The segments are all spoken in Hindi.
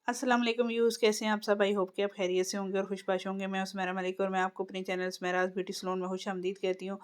अस्सलाम वालेकुम व्यूज़, कैसे हैं आप सब। आई होप कि आप खैरियत से होंगे और खुशबाश होंगे। मैं उस्मारा मलिक और मैं आपको अपने चैनल उस्माराज़ ब्यूटी सैलून में खुशामदीद कहती हूँ।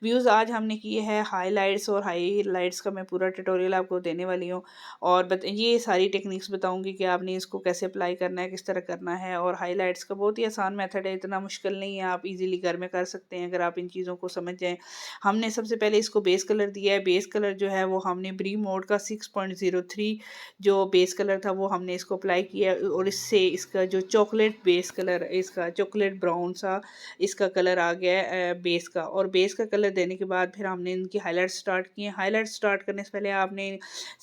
व्यूज़, आज हमने की है हाइलाइट्स और हाईलाइट्स का मैं पूरा ट्यूटोरियल आपको देने वाली हूँ और ये सारी टेक्निक्स बताऊँगी कि आपने इसको कैसे अप्लाई करना है, किस तरह करना है। और हाईलाइट्स का बहुत ही आसान मेथड है, इतना मुश्किल नहीं है, आप ईज़िली घर में कर सकते हैं अगर आप इन चीज़ों को समझ जाएँ। हमने सबसे पहले इसको बेस कलर दिया है। बेस कलर जो है वो हमने ब्री मोड का 6.03 जो बेस कलर था वो हमने इसको अप्लाई किया और इससे इसका जो चॉकलेट बेस कलर, इसका चॉकलेट ब्राउन सा इसका कलर आ गया है बेस का। और बेस का कलर देने के बाद फिर हमने इनकी हाईलाइट स्टार्ट किए। हाईलाइट स्टार्ट करने से पहले आपने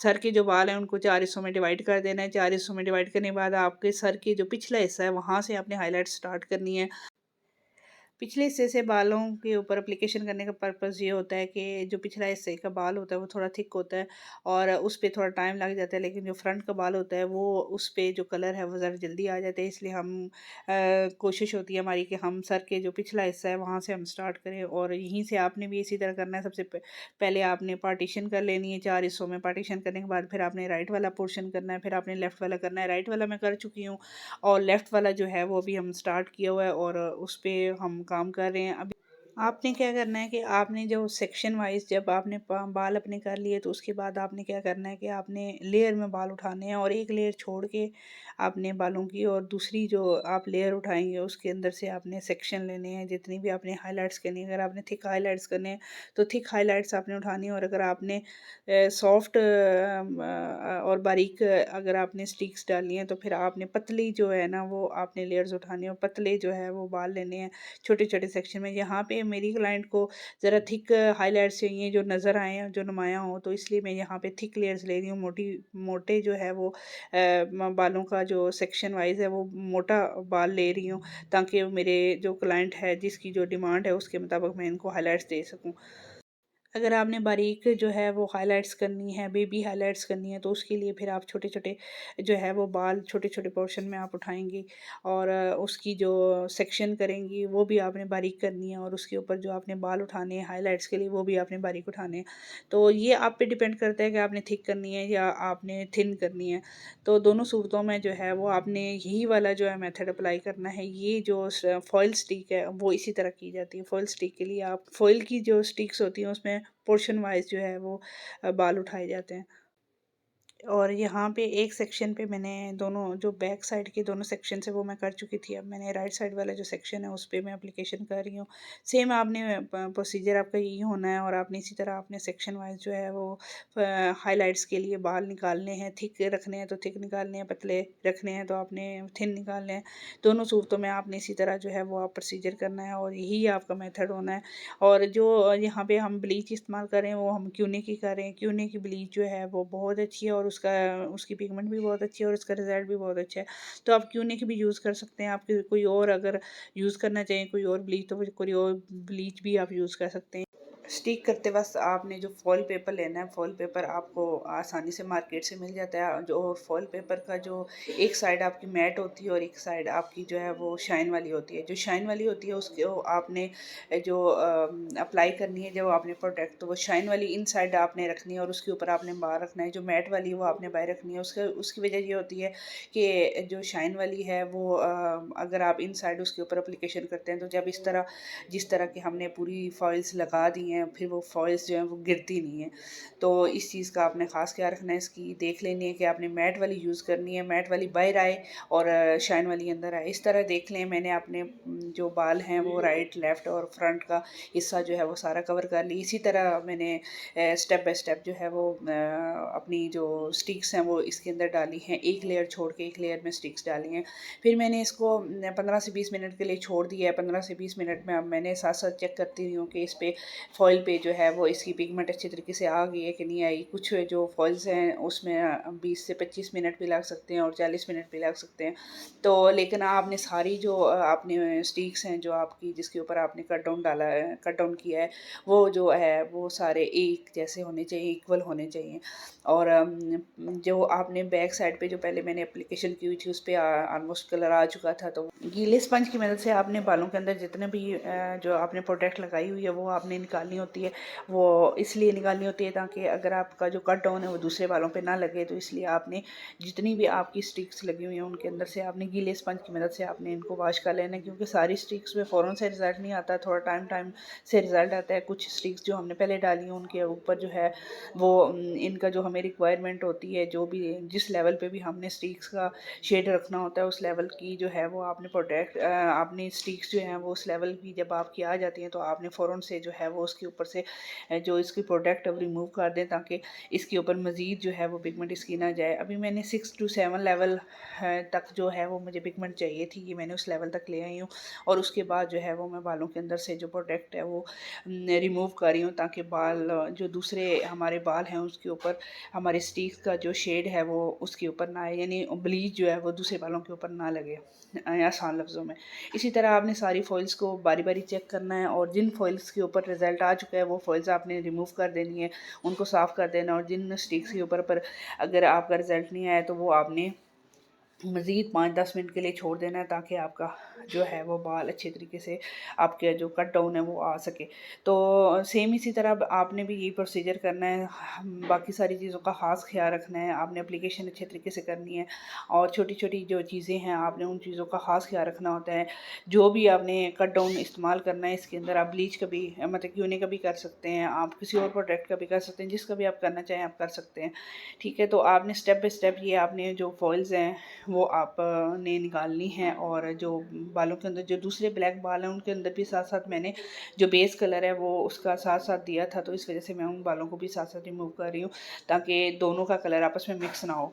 सर के जो बाल हैं उनको 4 हिस्सों में डिवाइड कर देना है। 4 हिस्सों में डिवाइड करने के बाद आपके सर के जो पिछला हिस्सा है वहाँ से आपने हाईलाइट स्टार्ट करनी है। पिछले हिस्से से बालों के ऊपर एप्लीकेशन करने का पर्पज़ ये होता है कि जो पिछला हिस्से का बाल होता है वो थोड़ा थिक होता है और उस पे थोड़ा टाइम लग जाता है, लेकिन जो फ्रंट का बाल होता है वो उस पे जो कलर है वो ज़रा जल्दी आ जाता है। इसलिए कोशिश होती है हमारी कि हम सर के जो पिछला हिस्सा है वहाँ से हम स्टार्ट करें और यहीं से आपने भी इसी तरह करना है। सबसे पहले आपने पार्टीशन कर लेनी है 4 हिस्सों में। पार्टीशन करने के बाद फिर आपने राइट वाला पोर्शन करना है, फिर आपने लेफ़्ट वाला करना है। राइट वाला मैं कर चुकी हूँ और लेफ़्ट वाला जो है वो अभी हम स्टार्ट किया हुआ है और उस पे हम काम कर रहे हैं अभी। आपने क्या करना है कि आपने जो सेक्शन वाइज़ जब आपने बाल अपने कर लिए तो उसके बाद आपने क्या करना है कि आपने लेयर में बाल उठाने हैं और एक लेयर छोड़ के आपने बालों की और दूसरी जो आप लेयर उठाएंगे उसके अंदर से आपने सेक्शन लेने हैं जितनी भी आपने हाइलाइट्स करनी है। अगर आपने थिक हाइलाइट्स करने हैं तो थिक हाइलाइट्स आपने उठानी है और अगर आपने सॉफ्ट और बारीक अगर आपने स्टिक्स डालनी है तो फिर आपने पतली जो है ना वो आपने लेयर्स उठानी है और पतले जो है वो बाल लेने हैं छोटे-छोटे सेक्शन में। यहाँ पे मेरी क्लाइंट को ज़रा थिक हाइलाइट्स चाहिए जो नज़र आएँ, जो नुमायाँ हों, तो इसलिए मैं यहाँ पे थिक लेयर्स ले रही हूँ। मोटे जो है वो बालों का जो सेक्शन वाइज़ है वो मोटा बाल ले रही हूँ ताकि मेरे जो क्लाइंट है जिसकी जो डिमांड है उसके मुताबिक मैं इनको हाइलाइट्स दे सकूँ। अगर आपने बारीक जो है वो हाइलाइट्स करनी है, बेबी हाइलाइट्स करनी है, तो उसके लिए फिर आप छोटे-छोटे जो है वो बाल छोटे-छोटे पोर्शन में आप उठाएँगी और उसकी जो सेक्शन करेंगी वो भी आपने बारीक करनी है और उसके ऊपर जो आपने बाल उठाने हैं हाइलाइट्स के लिए वो भी आपने बारीक उठाने हैं। तो ये आप पे डिपेंड करता है कि आपने थिक करनी है या आपने थिन करनी है। तो दोनों सूरतों में जो है वो आपने यही वाला जो है मेथड अप्लाई करना है। ये जो फॉयल स्टिक है वो इसी तरह की जाती है। फॉयल स्टिक के लिए आप फॉयल की जो स्टिक्स होती हैं उसमें पोर्शन वाइज़ जो है वो बाल उठाए जाते हैं। और यहाँ पे एक सेक्शन पे मैंने दोनों जो बैक साइड के दोनों सेक्शन है वो मैं कर चुकी थी। अब मैंने राइट साइड वाला जो सेक्शन है उस पे मैं एप्लीकेशन कर रही हूँ। सेम आपने प्रोसीजर आपका यही होना है और आपने इसी तरह आपने सेक्शन वाइज जो है वो हाइलाइट्स के लिए बाल निकालने हैं। थिक रखने हैं तो थिक निकालने हैं, पतले रखने हैं तो आपने थिन निकालने हैं। दोनों सूरतों में आपने इसी तरह जो है वो आप प्रोसीजर करना है और यही आपका मेथड होना है। और जो यहाँ पे हम ब्लीच इस्तेमाल करें वो हम क्यूने की करें। क्यूने की ब्लीच जो है वो बहुत अच्छी है और उसका उसकी पिगमेंट भी बहुत अच्छी है और उसका रिज़ल्ट भी बहुत अच्छा है। तो आप क्यूने की भी यूज़ कर सकते हैं। आप कोई और अगर यूज़ करना चाहें कोई और ब्लीच तो कोई और ब्लीच भी आप यूज़ कर सकते हैं। स्टिक करते वक़्त आपने जो फ़ॉइल पेपर लेना है, फ़ॉइल पेपर आपको आसानी से मार्केट से मिल जाता है। जो फ़ॉइल पेपर का जो एक साइड आपकी मैट होती है और एक साइड आपकी जो है वो शाइन वाली होती है। जो शाइन वाली होती है उसको आपने जो अप्लाई करनी है, जब आपने प्रोडक्ट तो वो शाइन वाली इनसाइड आपने रखनी है और उसके ऊपर आपने बाहर रखना है। जो मैट वाली है वो आपने बाहर रखनी है। उसकी वजह ये होती है कि जो शाइन वाली है वो अगर आप इनसाइड उसके ऊपर एप्लीकेशन करते हैं तो जब इस तरह जिस तरह की हमने पूरी फॉइल्स लगा दी हैं फिर वो फॉइल्स जो हैं वो गिरती नहीं हैं। तो इस चीज़ का आपने ख़ास ख्याल रखना है। इसकी देख लेनी है कि आपने मैट वाली यूज़ करनी है, मैट वाली बाहर आए और शाइन वाली अंदर आए। इस तरह देख लें। मैंने अपने जो बाल हैं वो राइट लेफ़्ट और फ्रंट का हिस्सा जो है वो सारा कवर कर ली। इसी तरह मैंने स्टेप बाय स्टेप जो है वो अपनी जो स्टिक्स हैं वो इसके अंदर डाली हैं। एक लेयर छोड़ के एक लेयर में स्टिक्स डाली हैं। फिर मैंने इसको 15 से 20 मिनट के लिए छोड़ दिया है। 15 से 20 मिनट में अब मैंने साथ-साथ चेक करती रही हूँ कि इस पे फॉइल पे जो है वो इसकी पिगमेंट अच्छी तरीके से आ गई है कि नहीं आई। कुछ जो फॉइल्स हैं उसमें 20 से 25 मिनट भी लग सकते हैं और 40 मिनट भी लग सकते हैं। तो लेकिन आपने सारी जो आपने स्टिक्स हैं जो आपकी जिसके ऊपर आपने कट डाउन डाला है, कट डाउन किया है, वो जो है वो सारे एक जैसे होने चाहिए, इक्वल होने चाहिए। और जो आपने बैक साइड पे जो पहले मैंने एप्लीकेशन की हुई थी उस पे ऑलमोस्ट कलर आ चुका था। तो गीले स्पंज की मदद से आपने बालों के अंदर जितने भी जो आपने प्रोडक्ट लगाई हुई है वो आपने निकाल निकालनी होती है, वो इसलिए निकालनी होती है ताकि अगर आपका जो कट डाउन है वो दूसरे बालों पे ना लगे। तो इसलिए आपने जितनी भी आपकी स्ट्रिक्स लगी हुई हैं उनके अंदर से आपने गीले स्पंज की मदद से आपने इनको वॉश कर लेना है, क्योंकि सारी स्ट्रिक्स में फ़ौरन से रिज़ल्ट नहीं आता, थोड़ा टाइम से रिज़ल्ट आता है। कुछ स्ट्रिक्स जो हमने पहले डाली हैं उनके ऊपर जो है वो इनका जो हमें रिक्वायरमेंट होती है, जो भी जिस लेवल पे भी हमने स्ट्रिक्स का शेड रखना होता है उस लेवल की जो है वो आपने आपने स्ट्रिक्स जो हैं वो उस लेवल की जब आपकी आ जाती हैं तो आपने फ़ौरन से जो है वो उसके ऊपर से जो इसकी प्रोडक्ट है वो रिमूव कर दें, ताकि इसके ऊपर मज़ीद जो है वो पिगमेंट इसकी ना जाए। अभी मैंने 6 to 7 लेवल तक जो है वो मुझे पिगमेंट चाहिए थी, ये मैंने उस लेवल तक ले आई हूँ। और उसके बाद जो है वो मैं बालों के अंदर से जो प्रोडक्ट है वो रिमूव कर रही हूँ, ताकि बाल जो दूसरे हमारे बाल हैं उसके ऊपर हमारे स्टिक्स का जो शेड है वो उसके ऊपर ना आए, यानी ब्लीच जो है वो दूसरे बालों के ऊपर ना लगे, आसान लफ्ज़ों में। इसी तरह आपने सारी फॉइल्स को बारी बारी चेक करना है, और जिन फॉइल्स के ऊपर रिज़ल्ट आ चुका है वो फॉइल्स आपने रिमूव कर देनी है, उनको साफ़ कर देना। और जिन स्टिक्स के ऊपर पर अगर आपका रिज़ल्ट नहीं आया तो वो आपने मज़ीद 5-10 मिनट के लिए छोड़ देना है, ताकि आपका जो है वो बाल अच्छे तरीके से आपके जो कट डाउन है वो आ सके। तो सेम इसी तरह आपने भी यही प्रोसीजर करना है। बाकी सारी चीज़ों का ख़ास ख्याल रखना है, आपने एप्लीकेशन अच्छे तरीके से करनी है, और छोटी छोटी जो चीज़ें हैं आपने उन चीज़ों का ख़ास ख्याल रखना होता है। जो भी आपने कट डाउन इस्तेमाल करना है इसके अंदर आप ब्लीच का भी मतलब क्यूने का भी कर सकते हैं, आप किसी और प्रोडक्ट का भी कर सकते हैं, जिसका भी आप करना चाहें आप कर सकते हैं। ठीक है, तो आपने स्टेप बाय स्टेप ये आपने जो फॉइल्स हैं वो आपने निकालनी है, और जो बालों के अंदर जो दूसरे ब्लैक बाल हैं उनके अंदर भी साथ साथ मैंने जो बेस कलर है वो उसका साथ साथ दिया था, तो इस वजह से मैं उन बालों को भी साथ साथ रिमूव कर रही हूँ, ताकि दोनों का कलर आपस में मिक्स ना हो।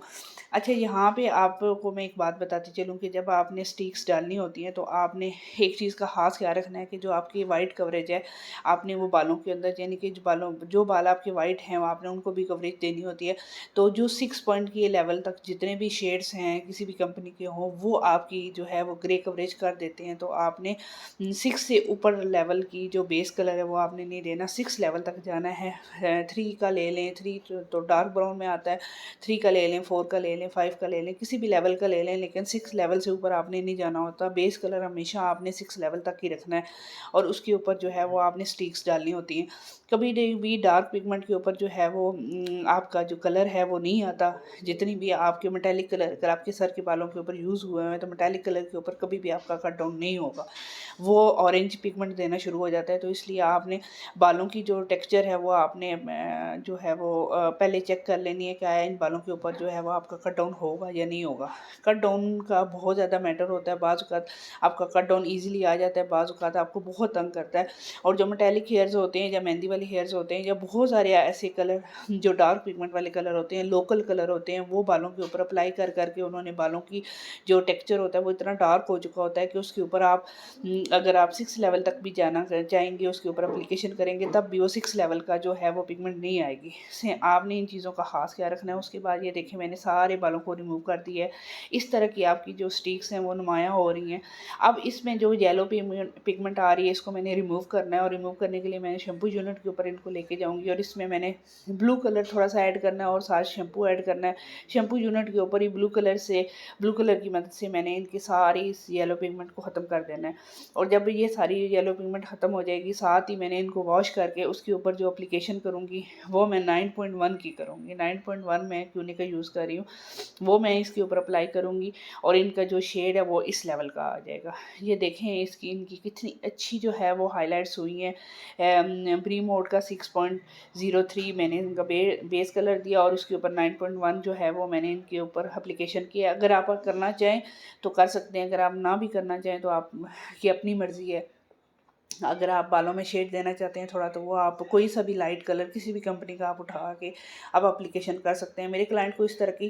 अच्छा, यहाँ पे आपको मैं एक बात बताती चलूँ कि जब आपने स्टिक्स डालनी होती हैं तो आपने एक चीज़ का ख़ास ख्याल रखना है कि जो आपकी वाइट कवरेज है आपने वो बालों के अंदर, यानी कि जो बाल आपके वाइट हैं आपने उनको भी कवरेज देनी होती है। तो जो 6 पॉइंट के लेवल तक जितने भी शेड्स हैं किसी भी कंपनी के हों वो आपकी जो है वो ग्रे कवरेज कर देते हैं। तो आपने 6 से ऊपर लेवल की जो बेस कलर है वो आपने नहीं लेना, 6 लेवल तक जाना है। 3 का ले लें, 3 तो डार्क ब्राउन में आता है, 3 का ले लें, 4 का ले लें, 5 का ले लें, किसी भी लेवल का ले लें, लेकिन 6 लेवल से ऊपर आपने नहीं जाना होता। बेस कलर हमेशा आपने 6 लेवल तक ही रखना है, और उसके ऊपर जो है वो आपने स्टिक्स डालनी होती हैं। कभी भी डार्क पिगमेंट के ऊपर जो है वो आपका जो कलर है वो नहीं आता। जितनी भी आपके मेटालिक कलर अगर आपके सर के बालों के ऊपर यूज़ हुए हैं तो मेटालिक कलर के ऊपर कभी भी आपका कट डाउन नहीं होगा, वो ऑरेंज पिगमेंट देना शुरू हो जाता है। तो इसलिए आपने बालों की जो टेक्सचर है वो आपने जो है वो पहले चेक कर लेनी है, क्या है इन बालों के ऊपर जो है वो आपका कट डाउन होगा या नहीं होगा। कट डाउन का बहुत ज़्यादा मैटर होता है, बाज़ औक़ात आपका कट डाउन ईजिली आ जाता है, बाज़ औक़ात आपको बहुत तंग करता है। और जो मेटालिक हेयर्स होते हैं या मेहंदी वाले हेयर्स होते हैं या बहुत सारे ऐसे कलर जो डार्क पिगमेंट वाले कलर होते हैं, लोकल कलर होते हैं, वो बालों के ऊपर अप्लाई कर करके उन्होंने बालों की जो टेक्सचर होता है वो इतना डार्क हो चुका होता है कि उसके ऊपर आप अगर आप 6 लेवल तक भी जाना चाहेंगे उसके ऊपर एप्लीकेशन करेंगे तब भी वो 6 लेवल का जो है वो पिगमेंट नहीं आएगी। से आपने इन चीज़ों का ख़ास ख्याल रखना है। उसके बाद ये देखिए मैंने सारे बालों को रिमूव कर दिया है। इस तरह की आपकी जो स्टिक्स हैं वो नुमायाँ हो रही हैं। अब इसमें जो येलो पिगमेंट आ रही है इसको मैंने रिमूव करना है, और रिमूव करने के लिए मैंने शैम्पू यूनिट के ऊपर इनको लेके जाऊंगी, और इसमें मैंने ब्लू कलर थोड़ा सा ऐड करना है और साथ शैम्पू ऐड करना है। शैम्पू यूनिट के ऊपर ही ब्लू कलर की मदद से मैंने इनकी सारी इस येलो पिगमेंट को ख़त्म कर देना है। और जब ये सारी येलो पिगमेंट ख़त्म हो जाएगी साथ ही मैंने इनको वॉश करके उसके ऊपर जो एप्लीकेशन करूँगी वो मैं 9.1 की करूँगी। 9.1 मैं क्यूनिक का यूज़ कर रही हूँ, वो मैं इसके ऊपर अप्लाई करूँगी, और इनका जो शेड है वो इस लेवल का आ जाएगा। ये देखें इसकी इनकी कितनी अच्छी जो है वो हाइलाइट्स हुई हैं। प्री मोड का 6.03 मैंने इनका बेस कलर दिया, और उसके ऊपर 9.1 जो है वो मैंने इनके ऊपर एप्लीकेशन किया। अगर आप करना चाहें तो कर सकते हैं, अगर आप ना भी करना चाहें तो आप की अपनी मर्ज़ी है। अगर आप बालों में शेड देना चाहते हैं थोड़ा तो वो आप कोई सा भी लाइट कलर किसी भी कंपनी का आप उठा के आप एप्लीकेशन कर सकते हैं। मेरे क्लाइंट को इस तरह की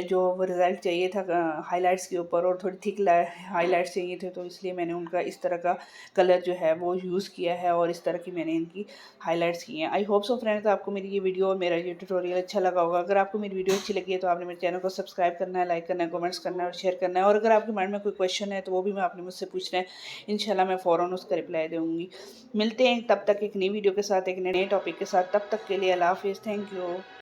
जो रिज़ल्ट चाहिए था हाइलाइट्स के ऊपर, और थोड़ी थिक हाइलाइट्स चाहिए थे, तो इसलिए मैंने उनका इस तरह का कलर जो है वो यूज़ किया है, और इस तरह की मैंने इनकी हाइलाइट्स की हैं। आई होप सो फ्रेंड्स आपको मेरी ये वीडियो और मेरा ये ट्यूटोरियल अच्छा लगा होगा। अगर आपको मेरी वीडियो अच्छी लगी है तो आपने मेरे चैनल को सब्सक्राइब करना है, लाइक करना है, कमेंट्स करना है और शेयर करना है। और अगर आपके माइंड में कोई क्वेश्चन है तो वो भी मैं आपने मुझसे पूछना है, इंशाल्लाह मैं फ़ौरन उसका रिप्लाई दूँगी। मिलते हैं तब तक एक नई वीडियो के साथ, एक नए टॉपिक के साथ। तब तक के लिए अल्लाह हाफ़िज़। Thank you.